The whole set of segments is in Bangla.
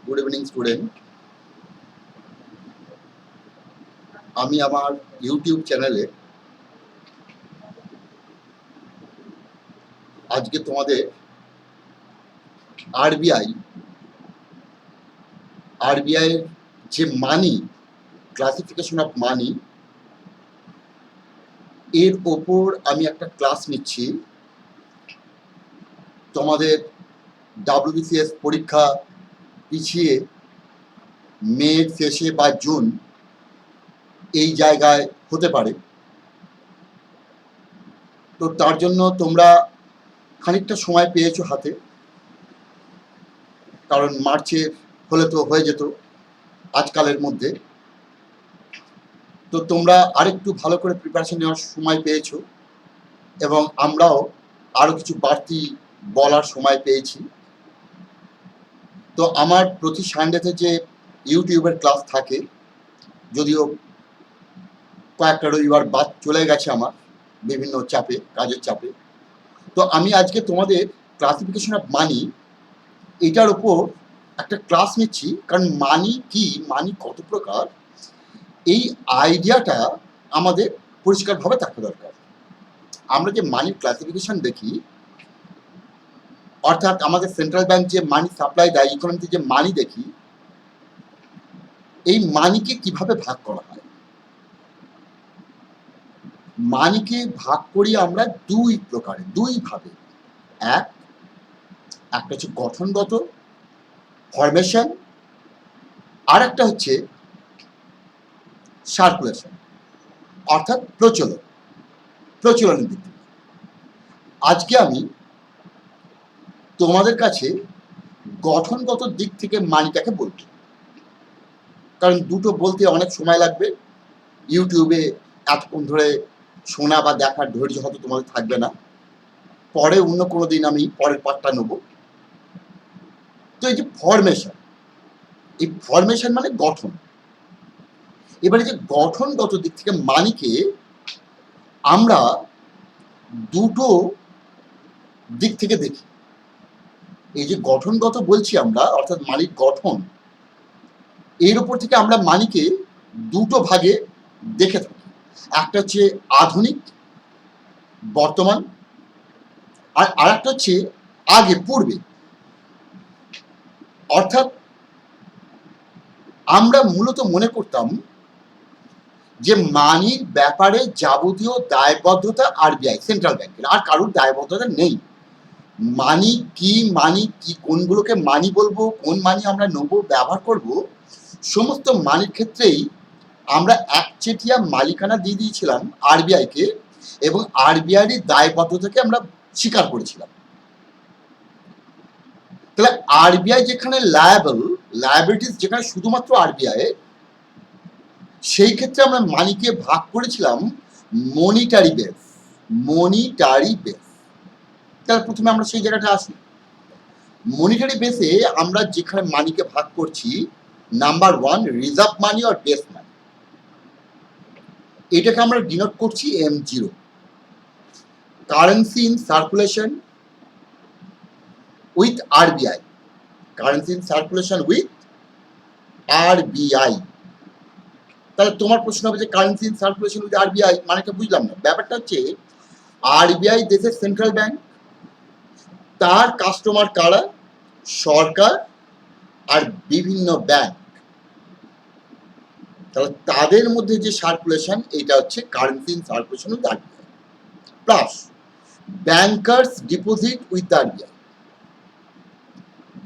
Good evening student. আমি আমার ইউটিউব চ্যানেলে আজকে তোমাদের আরবিআই এর যে মানি, ক্লাসিফিকেশন অফ মানি, এর ওপর আমি একটা ক্লাস নিচ্ছি। তোমাদের WBCS পরীক্ষা পিছিয়ে মে শেষে বা জুন এই জায়গায় হতে পারে, তো তার জন্য তোমরা খানিকটা সময় পেয়েছো হাতে, কারণ মার্চের হলে তো হয়ে যেত আজকালের মধ্যে। তো তোমরা আরেকটু ভালো করে প্রিপারেশন নেওয়ার সময় পেয়েছো এবং আমরাও আরও কিছু বাড়তি বলার সময় পেয়েছি। তো আমার প্রতি সানডেতে যে ইউটিউবের ক্লাস থাকে, যদিও কয়েকটা রবিবার বাদ চলে গেছে আমার বিভিন্ন চাপে, কাজের চাপে, তো আমি আজকে তোমাদের ক্লাসিফিকেশন অফ মানি এটার উপর একটা ক্লাস নিচ্ছি। কারণ মানি কি, মানি কত প্রকার, এই আইডিয়াটা আমাদের পরিষ্কারভাবে থাকা দরকার। আমরা যে মানির ক্লাসিফিকেশন দেখি, অর্থাৎ আমাদের সেন্ট্রাল ব্যাংক যে মানি সাপ্লাই দেয়, ইকোনমিতে যে মানি দেখি, এই মানিকে কিভাবে ভাগ করা হয়। মানিকে ভাগ করি আমরা দুই প্রকারে, দুই ভাবে। একটা হচ্ছে গঠনগত, ফরমেশন, আর একটা হচ্ছে সার্কুলেশন, অর্থাৎ প্রচলনের দিক থেকে। আজকে আমি তোমাদের কাছে গঠনগত দিক থেকে মানিটাকে বলব, কারণ দুটো বলতে অনেক সময় লাগবে। ইউটিউবে এতক্ষণ ধরে শোনা বা দেখার ধৈর্য হয়তো তোমাদের থাকবে না, পরে অন্য কোনো দিন আমি পরের পার্টটা নেব। তো এই যে ফরমেশন, এই ফরমেশন মানে গঠন। এবারে যে গঠনগত দিক থেকে মানিকে আমরা দুটো দিক থেকে দেখি। এই যে গঠনগত বলছি আমরা, অর্থাৎ মানির গঠন, এর উপর থেকে আমরা মানিকে দুটো ভাগে দেখে থাকি। একটা হচ্ছে আধুনিক, বর্তমান, আর আরেকটা হচ্ছে আগে, পূর্বে। অর্থাৎ আমরা মূলত মনে করতাম যে মানির ব্যাপারে যাবতীয় দায়বদ্ধতা আরবিআই, সেন্ট্রাল ব্যাংকের, আর কারোর দায়বদ্ধতা নেই। মানি কি, কোনগুলোকে মানি বলবো, কোন মানি আমরা নেবো, ব্যবহার করব, সমস্ত মানির ক্ষেত্রেই আমরা একচেটিয়া মালিকানা দিয়ে দিয়েছিলাম আরবিআইকে, এবং আরবিআইয়ের দায়বদ্ধতাকে আমরা স্বীকার করেছিলাম। তাহলে আরবিআই যেখানে লায়াবিলিটিস যেখানে শুধুমাত্র আরবিআই, সেই ক্ষেত্রে আমরা মানিকে ভাগ করেছিলাম মনিটারি বেস। তাহলে প্রথমে আমরা সেই জায়গাটা আসি। মনিটারি বেসে আমরা যেখানে মানিকে ভাগ করছি, নাম্বার 1 রিজার্ভ মানি আর বেস মানি, এটাকে আমরা ডিনোট করছি M0। Currency in circulation with RBI, currency in circulation with RBI. তাহলে তোমার প্রশ্ন হবে যে currency in circulation with RBI মানেটা বুঝলাম না। ব্যাপারটা হচ্ছে আরবিআই দেশের সেন্ট্রাল ব্যাংক, তার কাস্টমার কারা, সরকার আর বিভিন্ন ব্যাংক। তাহলে তাদের মধ্যে যে সার্কুলেশন, এটা হচ্ছে currency in circulation with RBI, plus bankers deposit with RBI.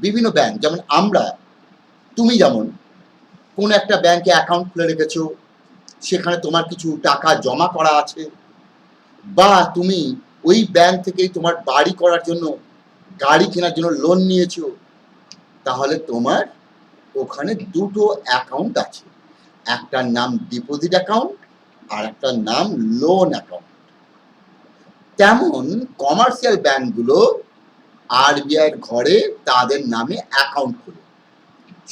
বিভিন্ন ব্যাংক, যেমন তুমি যেমন কোন একটা ব্যাংকে অ্যাকাউন্ট খুলে রেখেছো, সেখানে তোমার কিছু টাকা জমা করা আছে, বা তুমি ওই ব্যাংক থেকেই তোমার বাড়ি করার জন্য, গাড়ি কেনার জন্য লোন নিয়েছো, তাহলে তোমার ওখানে দুটো অ্যাকাউন্ট আছে, একটার নাম ডিপোজিট অ্যাকাউন্ট আর একটার নাম লোন অ্যাকাউন্ট। তেমন কমার্শিয়াল ব্যাংকগুলো আরবিআই এর ঘরে তাদের নামে অ্যাকাউন্ট খুলে,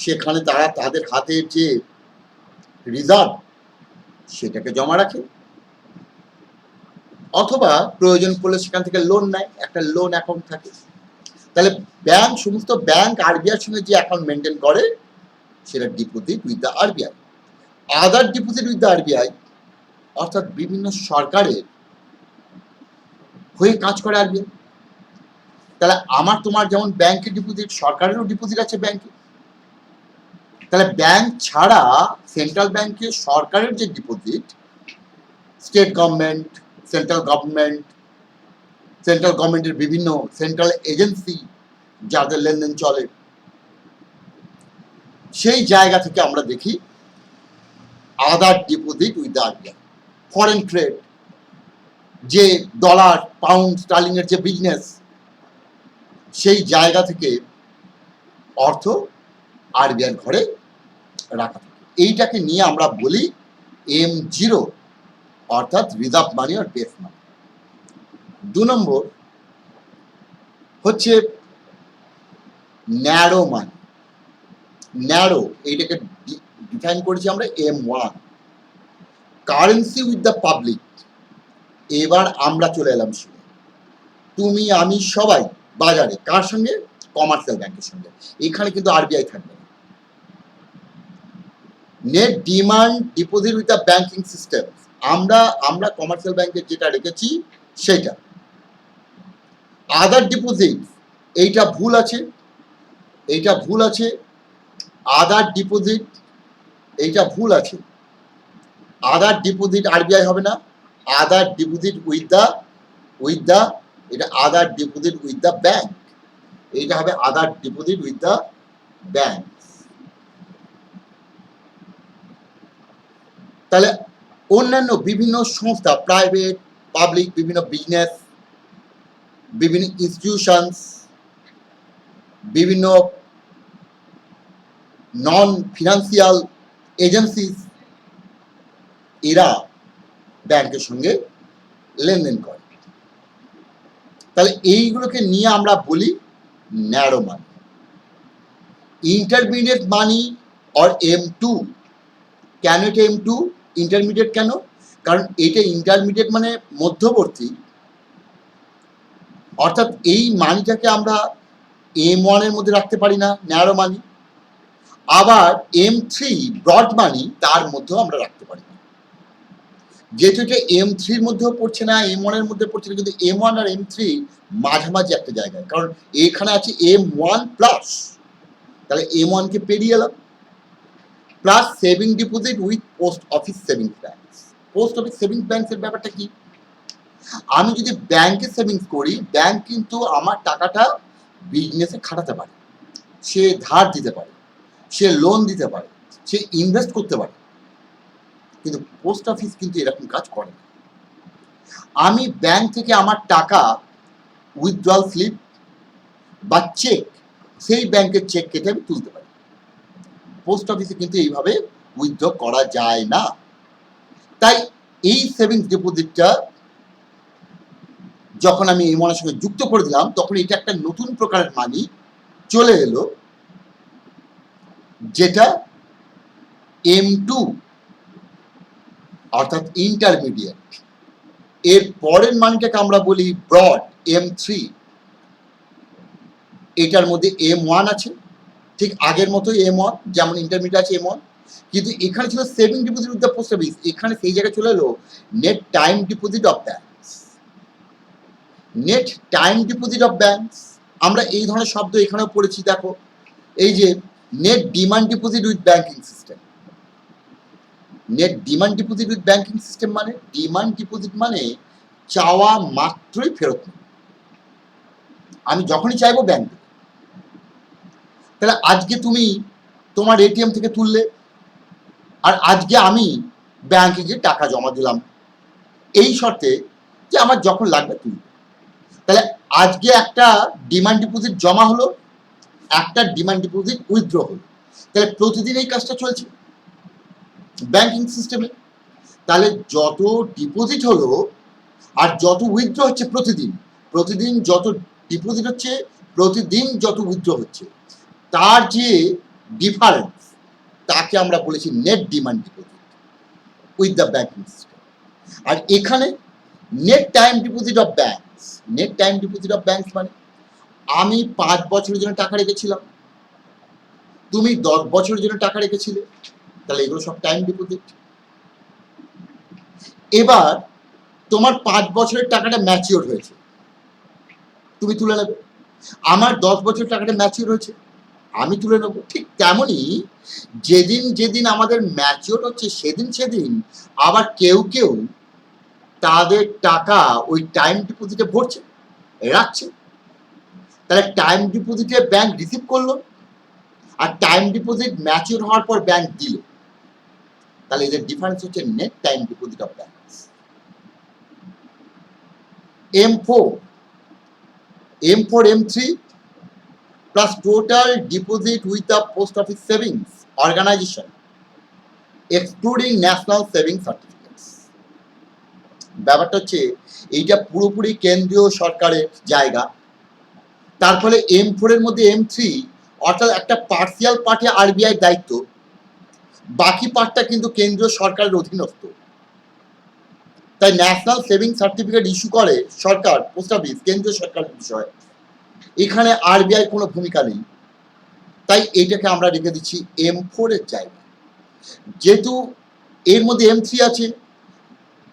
সেখানে তারা তাদের হাতে যে রিজার্ভ সেটাকে জমা রাখে, অথবা প্রয়োজন পড়লে সেখান থেকে লোন নেয়, একটা লোন অ্যাকাউন্ট থাকে। তাহলে সমস্ত ব্যাংক আরবিআইয়ের সঙ্গে যে অ্যাকাউন্ট মেনটেন করে সেটা deposit with the RBI. Other deposit with the RBI অর্থাৎ বিভিন্ন সরকারের হয়ে কাজ করে আরবিআই। তাহলে আমার তোমার যেমন ব্যাংকের ডিপোজিট, সরকারেরও ডিপোজিট আছে ব্যাংকে। তাহলে ব্যাংক ছাড়া সেন্ট্রাল ব্যাংকে সরকারের যে ডিপোজিট, স্টেট গভর্নমেন্ট, সেন্ট্রাল গভর্নমেন্টের বিভিন্ন সেন্ট্রাল এজেন্সি যাদের লেনদেন চলে, সেই জায়গা থেকে আমরা দেখি other deposit with the RBI. Foreign trade, যে ডলার পাউন্ড স্টার্লিংয়ের যে বিজনেস, সেই জায়গা থেকে অর্থ আরবিআই ঘরে রাখা থাকে। এইটাকে নিয়ে আমরা বলি M0 অর্থাৎ রিজার্ভ মানি আর বেস মানি। 2 নম্বর হচ্ছে ন্যারো মানি। ন্যারো এইটাকে ডিফাইন করেছি আমরা M1, currency with the public. এবার আমরা চলে এলাম শুনে, তুমি আমি সবাই বাজারে কার সঙ্গে? কমার্শিয়াল ব্যাংকের সঙ্গে। এখানে কিন্তু আরবিআই থাকবে না। Net demand deposit with the banking system, আমরা কমার্শিয়াল ব্যাংকের যেটা রেখেছি সেটা। আদার ডিপোজিট, এইটা ভুল আছে, আদার ডিপোজিট এইটা ভুল আছে। আদার ডিপোজিট আরবিআই হবে না, আদার ডিপোজিট উইথ দ্য এটা আদার ডিপোজিট উইথ দ্য ব্যাংক, এইটা হবে আদার ডিপোজিট উইথ দ্য ব্যাংক। তাহলে অন্যান্য বিভিন্ন সংস্থা, প্রাইভেট, পাবলিক, বিভিন্ন বিজনেস, বিভিন্ন ইনস্টিটিউশনস, বিভিন্ন নন ফিনান্সিয়াল এজেন্সিস, এরা ব্যাংকের সঙ্গে লেনদেন করে। তাহলে এইগুলোকে নিয়ে আমরা বলি narrow money. Intermediate money or M2। কেন এটা M2 ইন্টারমিডিয়েট কেন? কারণ এটা ইন্টারমিডিয়েট মানে মধ্যবর্তী, অর্থাৎ এই মানিটাকে আমরা M1 এর মধ্যে রাখতে পারি না, ন্যারো মানি। আবার M3 ব্রড মানি, তার মধ্যেও আমরা রাখতে পারি না। যেহেতু এটা M3 এর মধ্যেও পড়ছে না, M1 এর মধ্যে পড়ছে না, কিন্তু M1 আর M3 মাঝামাঝি একটা জায়গায়, কারণ এখানে আছে M1 প্লাস, তাহলে M1 কে পেরিয়ে এলাম। Plus saving deposit with post office savings bank. Post office savings ব্যাংকের ব্যাপারটা কি? আমি যদি ব্যাংকে সেভিংস করি, ব্যাংক কিন্তু আমার টাকাটা বিজনেসে খাটাতে পারে, সে ধার দিতে পারে, সে লোন দিতে পারে, সে ইনভেস্ট করতে পারে, কিন্তু পোস্ট অফিস কিন্তু এরকম কাজ করে না। আমি ব্যাংক থেকে আমার টাকা উইথড্রয়াল স্লিপ বা চেক, সেই ব্যাংকের চেক কেটে আমি তুলতে পারি। পোস্ট অফিসে কিন্তু এইভাবে উইথড্র করা যায় না। তাই এই সেভিংস ডিপোজিটটা যখন আমি M1 এর সঙ্গে যুক্ত করে দিলাম, তখন এটা একটা নতুন প্রকারের মানি চলে এলো, যেটা M2 অর্থাৎ ইন্টারমিডিয়েট। এর পরের মানিটাকে আমরা বলি ব্রড, M3। এটার মধ্যে M1 আছে, ঠিক আগের মতো M1, যেমন ইন্টারমিডিয়েট আছে M1, কিন্তু এখানে ছিল saving deposit with the post office, এখানে সেই জায়গায় চলে এলো net time deposit of banks. Net time deposit of banks, আমরা এই ধরনের শব্দ এখানেও পড়েছি। দেখো, এই যে net demand deposit with banking system. Net demand deposit with banking system মানে, ডিমান্ড ডিপোজিট মানে চাওয়া মাত্রই ফেরত নেব, আমি যখনই চাইবো ব্যাংক। তাহলে আজকে তুমি তোমার এটিএম থেকে তুললে, আর আজকে আমি ব্যাংকে গিয়ে টাকা জমা দিলাম, এই শর্তে যে আমার যখন লাগবে তুলবে। তাহলে আজকে একটা ডিমান্ড ডিপোজিট জমা হলো, একটা ডিমান্ড ডিপোজিট উইথড্র হলো। তাহলে প্রতিদিন এই কাজটা চলছে ব্যাংকিং সিস্টেমে। তাহলে যত ডিপোজিট হলো আর যত উইথড্র হচ্ছে প্রতিদিন যত ডিপোজিট হচ্ছে, প্রতিদিন যত উইথড্র হচ্ছে, তার যে ডিফারেন্স, তাকে আমরা বলেছি net demand deposit with the banking system. আর এখানে net time deposit of banks, net time deposit of banks মানে আমি 5 বছরের জন্য টাকা রেখেছিলাম, তুমি 10 বছরের জন্য টাকা রেখেছিলে, তাহলে এগুলো সব টাইম ডিপোজিট। এবার তোমার 5 বছরের টাকাটা ম্যাচিওর হয়েছে, তুমি তুলে নেবে। আমার 10 বছরের টাকাটা ম্যাচিওর হয়েছে, আমি তুলে নেবো। ঠিক তেমনই যেদিন যেদিন আমাদের ম্যাচিওর হচ্ছে সেদিন আবার কেউ তাদের টাকা ওই টাইম ডিপোজিটে ভরছে, রাখছে। তাহলে টাইম ডিপোজিটে ব্যাংক রিসিভ করলো, আর টাইম ডিপোজিট ম্যাচিওর হওয়ার পর ব্যাংক দিল। তাহলে এদের ডিফারেন্স হচ্ছে net time deposit of banks. M4 M3 plus total deposit with the post office savings organization excluding national savings certificates। ব্যাপারটা হচ্ছে এইটা পুরোপুরি কেন্দ্রীয় সরকারের জায়গা, তার ফলে M4 এর মধ্যে M3 অর্থাৎ একটা পার্সিয়াল পার্টে আরবিআই দায়িত্ব, বাকি পার্টটা কিন্তু কেন্দ্রীয় সরকারের অধীনস্থ। তাই ন্যাশনাল সেভিং সার্টিফিকেট ইস্যু করে সরকার, পোস্ট অফিস, কেন্দ্রীয় সরকারের বিষয়, এখানে আরবিআই কোনো ভূমিকা নেই। তাই এইটাকে আমরা রেখে দিচ্ছি M4 এর জায়গায়। যেহেতু এর মধ্যে M3 আছে,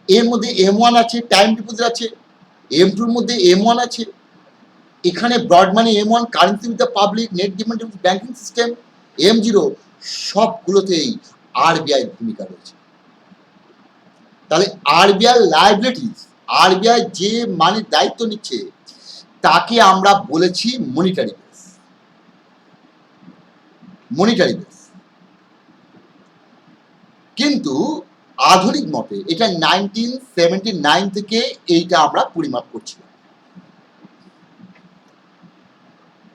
এর মধ্যে M1 আছে, টাইম ডিপোজিট আছে, M2 এর মধ্যে M1 আছে, এখানে broad money M1, currency with the public, net demand banking system M0, সবগুলোতেই আরবিআই ভূমিকা রয়েছে। তাহলে আরবিআই লায়াবিলিটিস, আরবিআই যে মানির দায়িত্ব নিচ্ছে তাকে আমরা বলেছি মনিটারি বেস। কিন্তু আধুনিক মতে এটা 1979 থেকে এইটা আমরা পরিমাপ করছি।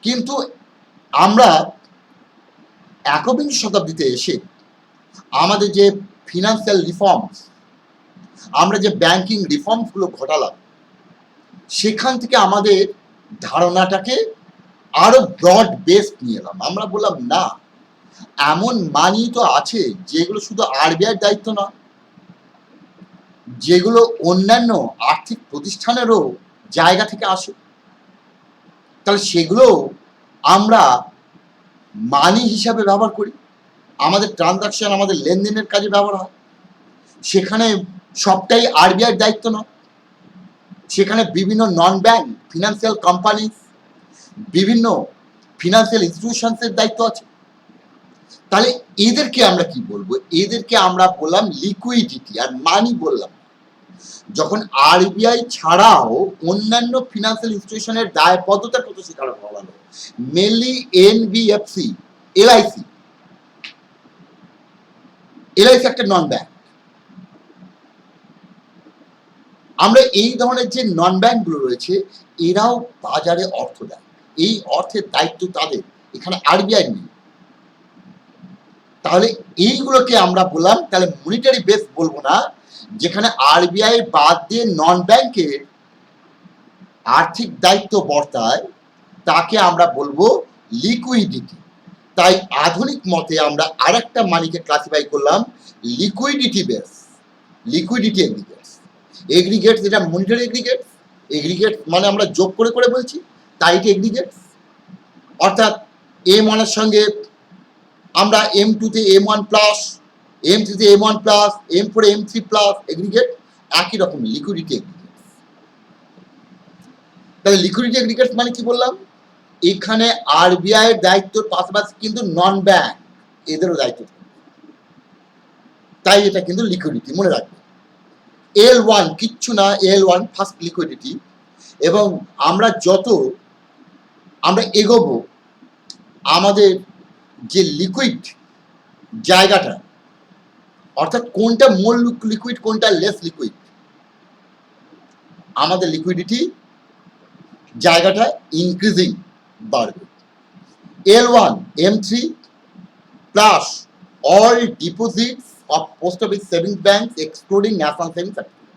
কিন্তু আমরা একবিংশ শতাব্দীতে এসে আমাদের যে ফিনান্সিয়াল রিফর্মস, আমরা যে ব্যাংকিং রিফর্মসগুলো ঘটালাম, সেখান থেকে আমাদের ধারণাটাকে আরো ব্রড বেস নিয়ে এলাম। আমরা বললাম না, এমন মানি তো আছে যেগুলো শুধু আরবিআইয়ের দায়িত্ব না, যেগুলো অন্যান্য আর্থিক প্রতিষ্ঠানেরও জায়গা থেকে আসে। তাহলে সেগুলো আমরা মানি হিসাবে ব্যবহার করি, আমাদের ট্রানজাকশন, আমাদের লেনদেনের কাজে ব্যবহার হয়। সেখানে সবটাই আরবিআইয়ের দায়িত্ব নয়, সেখানে বিভিন্ন নন ব্যাংক ফিনান্সিয়াল কোম্পানি, বিভিন্ন ফিনান্সিয়াল ইনস্টিটিউশনসের দায়িত্ব আছে। তাহলে এদেরকে আমরা কি বলবো? এদেরকে আমরা বললাম লিকুইডিটি আর মানি বললাম। যখন আরবিআই ছাড়াও অন্যান্য ফিনান্সিয়াল ইনস্টিটিউশনের দায়বদ্ধতার কথা স্বীকার করা হলো, মেনলি এনবিএফসি, এলআইসি একটা নন ব্যাংক। আমরা এই ধরনের যে নন ব্যাংকগুলো রয়েছে এরাও বাজারে অর্থ দেয়, এই অর্থের দায়িত্ব তাদের, এখানে আরবিআই নেই। তাহলে এইগুলোকে আমরা বললাম তাহলে মনিটারি বেস বলবো না, যেখানে আরবিআই বাদ দিয়ে নন ব্যাংকের আর্থিক দায়িত্ব বর্তায় তাকে আমরা বলবো লিকুইডিটি। তাই আধুনিক মতে আমরা আরেকটা মানিকে ক্লাসিফাই করলাম liquidity base, liquidity aggregates. Aggregates যেটা মনিটারি এগ্রিগেটস মানে আমরা যোগ করে বলছি, তাই এটা এগ্রিগেটস। অর্থাৎ M1 এর সঙ্গে আমরা M2 তে M1 প্লাস, M3 তে M1 প্লাস, M4 এ M3 প্লাস, এগ্রিগেট একই রকম লিকুইডিটি এগ্রিগেটস। তাহলে লিকুইডিটি এগ্রিগেটস মানে কি বললাম? এখানে আরবিআই এর দায়িত্বর পাশাপাশি কিন্তু নন ব্যাংক এদেরও দায়িত্ব, তাই এটা কিন্তু লিকুইডিটি, মনে রাখবে। L1 কিচ্ছু না, L1 ফার্স্ট লিকুইডিটি। এবং আমরা যত আমরা এগোবো আমাদের যে লিকুইড জায়গাটা, অর্থাৎ কোনটা মোর লিকুইড কোনটা লেস লিকুইড, আমাদের লিকুইডিটি জায়গাটা ইনক্রিজিং বাড়বে। L1 M3 plus all deposits of post office savings bank excluding national savings certificate.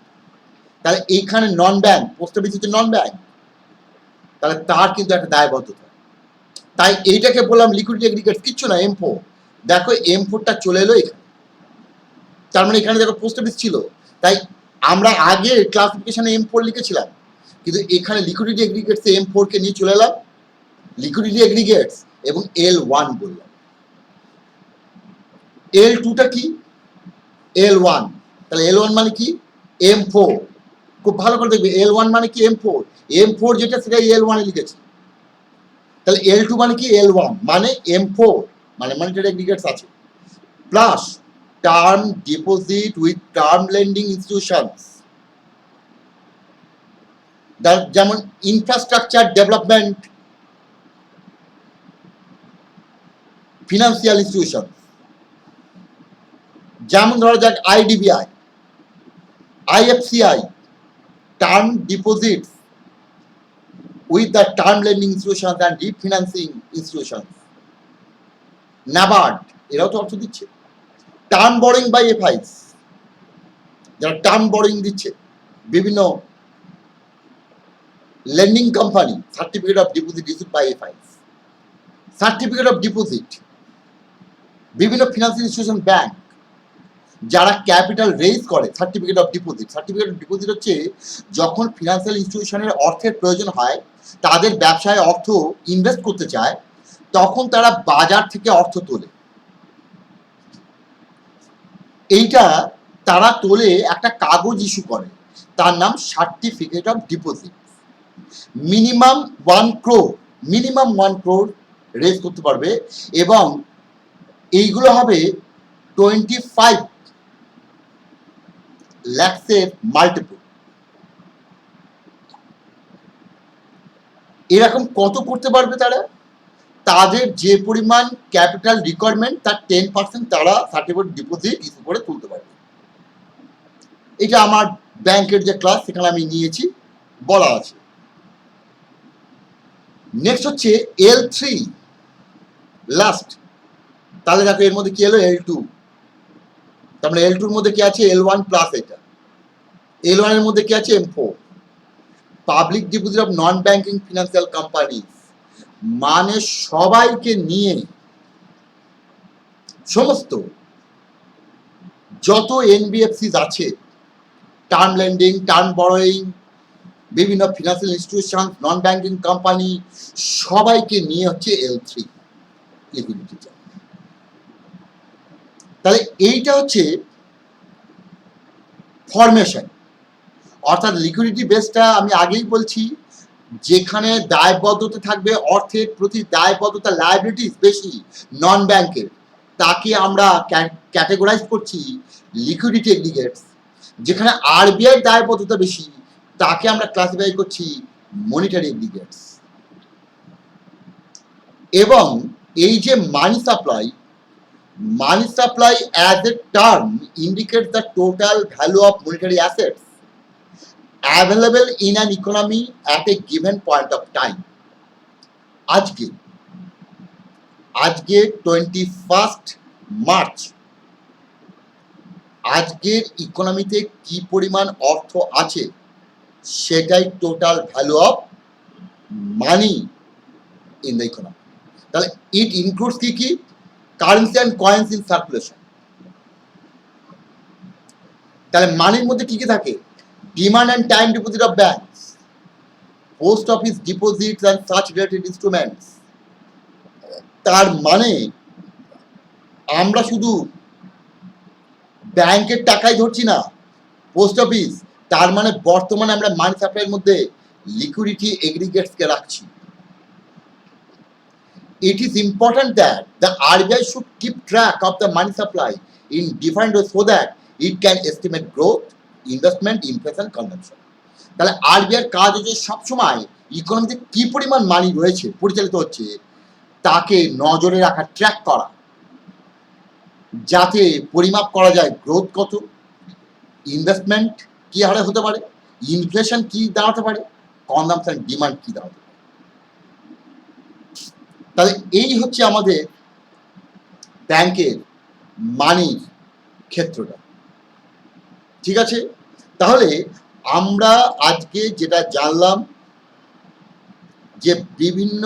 তাহলে এইখানে নন ব্যাংক, পোস্ট অফিস হচ্ছে নন ব্যাংক, তাহলে তার কিন্তু একটা দায়বদ্ধতা। তাই এইটাকে বললাম লিকুইডিটি এগ্রিগেটস, কিচ্ছু না M4। দেখো M4টা চলে এলো এখানে, তার মানে এখানে দেখো পোস্ট অফিস ছিল, তাই আমরা আগে ক্লাসিফিকেশনে M4 লিখেছিলাম, কিন্তু এখানে লিকুইডিটি এগ্রিগেটসে M4 কে নিয়ে চলে এলাম, লিকুইডিটি এগ্রিগেটস এবং L1 বললাম। L2টা কি? L1। তাহলে L1 মানে কি? M4। খুব ভালো করে দেখবে, L1 মানে কি? M4। M4 যেটা সেটা L1 এ লিখেছি। তাহলে L2 মানে কি? L1 মানে M4, মানে মনিটারি এগ্রিগেটস আছে, plus term deposit with term lending institutions, যেমন ইনফ্রাস্ট্রাকচার ডেভেলপমেন্ট ফিনান্সিয়াল ইনস্টিটিউশন, যেমন ধরা যাক IDBI, IFCI, term deposits with the term lending institution and refinancing institution, NABARD, এরাও তো অর্থ দিচ্ছে। টার্ম বরোইং বাই FIs, যারা টার্ম বরোইং দিচ্ছে, বিভিন্ন lending company, certificate of deposit issued by FIs, certificate of deposit বিভিন্ন ফিনান্সিয়াল ইনস্টিটিউশন, ব্যাংক, যারা ক্যাপিটাল রেজ করে, certificate of deposit. Certificate of deposit হচ্ছে যখন ফিনান্সিয়াল ইনস্টিটিউশনের অর্থের প্রয়োজন হয়, তাদের ব্যবসায় অর্থ ইনভেস্ট করতে চায়, তখন তারা বাজার থেকে অর্থ তোলে। এইটা তারা তোলে, একটা কাগজ ইস্যু করে, তার নাম certificate of deposit. Minimum 1 crore raise করতে পারবে, এবং এইগুলো হবে 25 lakhs মাল্টিপল। এরকম কত করতে পারবে তারা? তাদের যে পরিমাণ ক্যাপিটাল রিকোয়ারমেন্ট তার 10% তারা সার্টিফিকেট ডিপোজিট ইস্যু করে তুলতে পারবে। এটা আমার ব্যাংকের যে ক্লাস সেখানে আমি নিয়েছি, বলা আছে। নেক্সট হচ্ছে L3, লাস্ট। তাহলে দেখো এর মধ্যে কি হলো? L2। তার মানে L2 এর মধ্যে কি আছে? L1 প্লাস এটা। L1 এর মধ্যে কি আছে? M4। Public deposit of non banking financial company, মানে সবাইকে নিয়ে সমস্ত যত NBFCs আছে, টার্ম লেন্ডিং, টার্ম বরোইং, বিভিন্ন financial institution, non banking company, সবাইকে নিয়ে হচ্ছে L3 লিকুইডিটি। তাহলে এইটা হচ্ছে ফরমেশন, অর্থাৎ লিকুইডিটি বেসটা আমি আগেই বলছি, যেখানে দায়বদ্ধতা থাকবে, অর্থের প্রতি দায়বদ্ধতা, লায়াবিলিটিস বেশি নন ব্যাংকের, তাকে আমরা ক্যাটেগরাইজ করছি লিকুইডিটি এগ্রিগেটস। যেখানে RBI দায়বদ্ধতা বেশি, তাকে আমরা ক্লাসিফাই করছি মনিটারি এগ্রিগেটস। এবং এই যে মানি supply as a term indicate the total value of monetary assets available in an economy at a given point of time. আজকে 21 মার্চ, আজকের ইকোনমিতে কি পরিমাণ অর্থ আছে সেটাই total value of money in the economy. তাহলে ইট ইনক্লুডস কি কি? Currency and coins in circulation. তাহলে মানির মধ্যে কি কি থাকে? Demand and time deposit of banks, post office deposits and such related instruments. তার মানে আমরা শুধু ব্যাংকের টাকাই ধরছি না, পোস্ট অফিস, তার মানে বর্তমানে আমরা মানি সাপ্লাইয়ের মধ্যে লিকুইডিটি এগ্রিগেটসকে রাখছি। It is important that the RBI should keep track of the money supply in different ways so that it can estimate growth, investment, inflation, consumption. তাহলে RBI এর কাজ হচ্ছে সবসময় ইকোনমিতে কি পরিমাণ মানি রয়েছে, পরিচালিত হচ্ছে, তাকে নজরে রাখা, ট্র্যাক করা, যাতে পরিমাপ করা যায় গ্রোথ কত, ইনভেস্টমেন্ট কি হারে হতে পারে, ইনফ্লেশন কি দাঁড়াতে পারে, কনজাম্পশন, ডিমান্ড কি দাঁড়াতে পারে। তাহলে এই হচ্ছে আমাদের ব্যাংকের মানির ক্ষেত্রটা। ঠিক আছে? তাহলে আমরা আজকে যেটা জানলাম, যে বিভিন্ন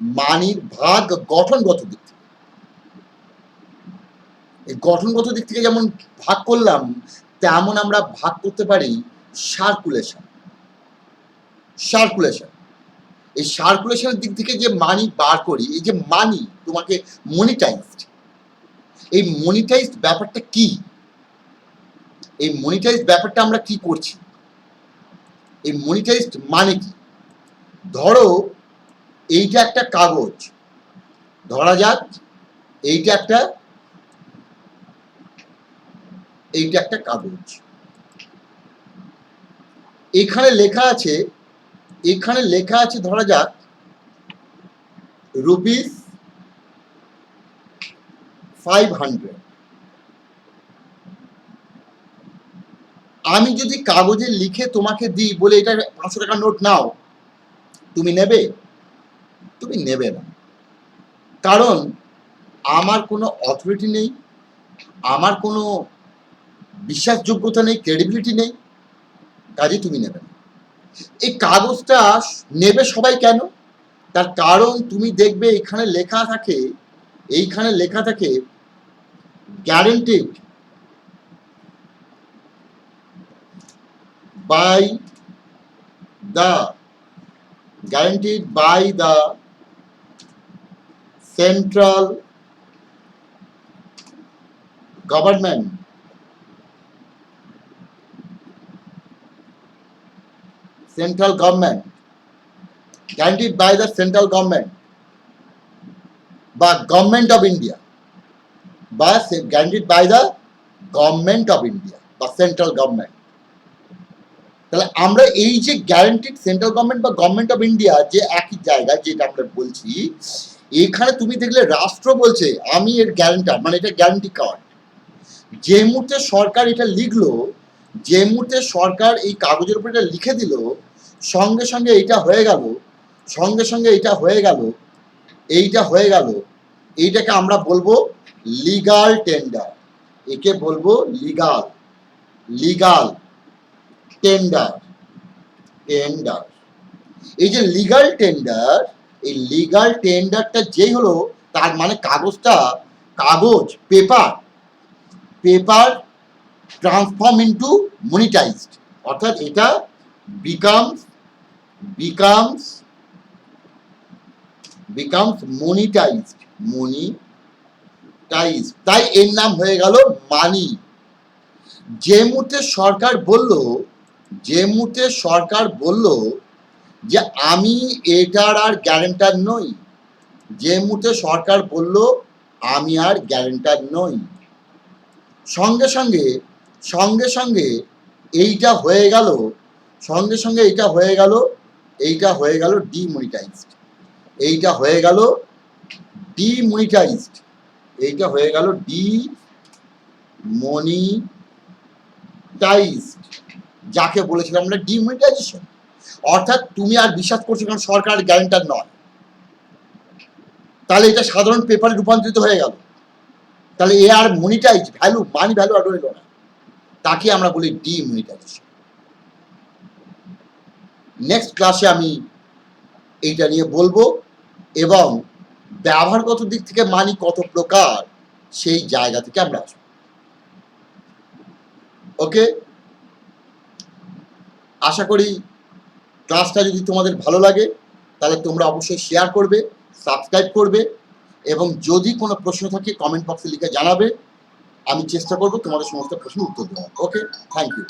মানির ভাগ গঠনগত দিক থেকে, এই গঠনগত দিক থেকে যেমন ভাগ করলাম, তেমন আমরা ভাগ করতে পারি সার্কুলেশন। এই সার্কুলেশনের দিক থেকে যে মানি বার করি, এই যে মানি তোমাকে মনিটাইজড, এই মনিটাইজড ব্যাপারটা কি? এই মনিটাইজড ব্যাপারটা আমরা কি করছি? এই মনিটাইজড মানে কি? ধরো এইটা একটা কাগজ, ধরা যাক এইটা একটা কাগজ, এখানে লেখা আছে ধরা যাক ₹500। আমি যদি কাগজে লিখে তোমাকে দিই বলে এটা 500 টাকার নোট নাও, তুমি নেবে? তুমি নেবে না, কারণ আমার কোনো অথরিটি নেই, আমার কোনো বিশ্বাসযোগ্যতা নেই, ক্রেডিবিলিটি নেই, কাজে তুমি নেবে না। এই কাগজটা নেবে সবাই কেন? তার কারণ তুমি দেখবে এইখানে লেখা থাকে guaranteed by the central government, guaranteed by the central government বা গভর্নমেন্ট অফ ইন্ডিয়া, বা guaranteed by the government of India বা সেন্ট্রাল গভর্নমেন্ট। তাহলে আমরা এই যে গ্যারান্টিড সেন্ট্রাল গভর্নমেন্ট বা গভর্নমেন্ট অফ ইন্ডিয়া, যে একই জায়গায় যেটা আমরা বলছি, এখানে তুমি দেখলে রাষ্ট্র বলছে আমি এর গ্যারান্টার, মানে এটা গ্যারান্টি কার্ড। যে মুহূর্তে সরকার এটা লিখলো, যে মুহূর্তে সরকার এই কাগজের উপর এটা লিখে দিল, সঙ্গে সঙ্গে এইটা হয়ে গেল, এইটাকে আমরা বলবো লিগাল টেন্ডার। একে বলবো লিগাল টেন্ডার। এই যে লিগাল টেন্ডার, এই লিগাল টেন্ডারটা যেই হলো, তার মানে কাগজ পেপার ট্রান্সফর্ম ইনটু মনিটাইজড, অর্থাৎ এটা বিকামস মনিটাইজড। তাই এর নাম হয়ে গেল মানি। যে মুহূর্তে সরকার বলল যে আমি এটার আর গ্যারান্টার নই, সঙ্গে সঙ্গে এইটা হয়ে গেল ডিমনিটাইজড। যাকে বলেছিলাম আমরা ডিমনিটাইজেশন। অর্থাৎ তুমি আর বিশ্বাস করছো কারণ সরকার গ্যারান্টার নয়, তাহলে এটা সাধারণ পেপারে রূপান্তরিত হয়ে গেল, তাহলে এ আর মনিটাইজ মানি ভ্যালু আর রইল না, তাকে আমরা বলি ডিমনিটাইজেশন। নেক্সট ক্লাসে আমি এইটা নিয়ে বলবো এবং ব্যবহারগত দিক থেকে মানি কত প্রকার, সেই জায়গা থেকে আমরা আসবো। ওকে, আশা করি ক্লাসটা যদি তোমাদের ভালো লাগে তাহলে তোমরা অবশ্যই শেয়ার করবে, সাবস্ক্রাইব করবে, এবং যদি কোনো প্রশ্ন থাকে কমেন্ট বক্সে লিখে জানাবে। আমি চেষ্টা করব তোমাদের সমস্ত প্রশ্নের উত্তর দেওয়ার। ওকে, থ্যাংক ইউ।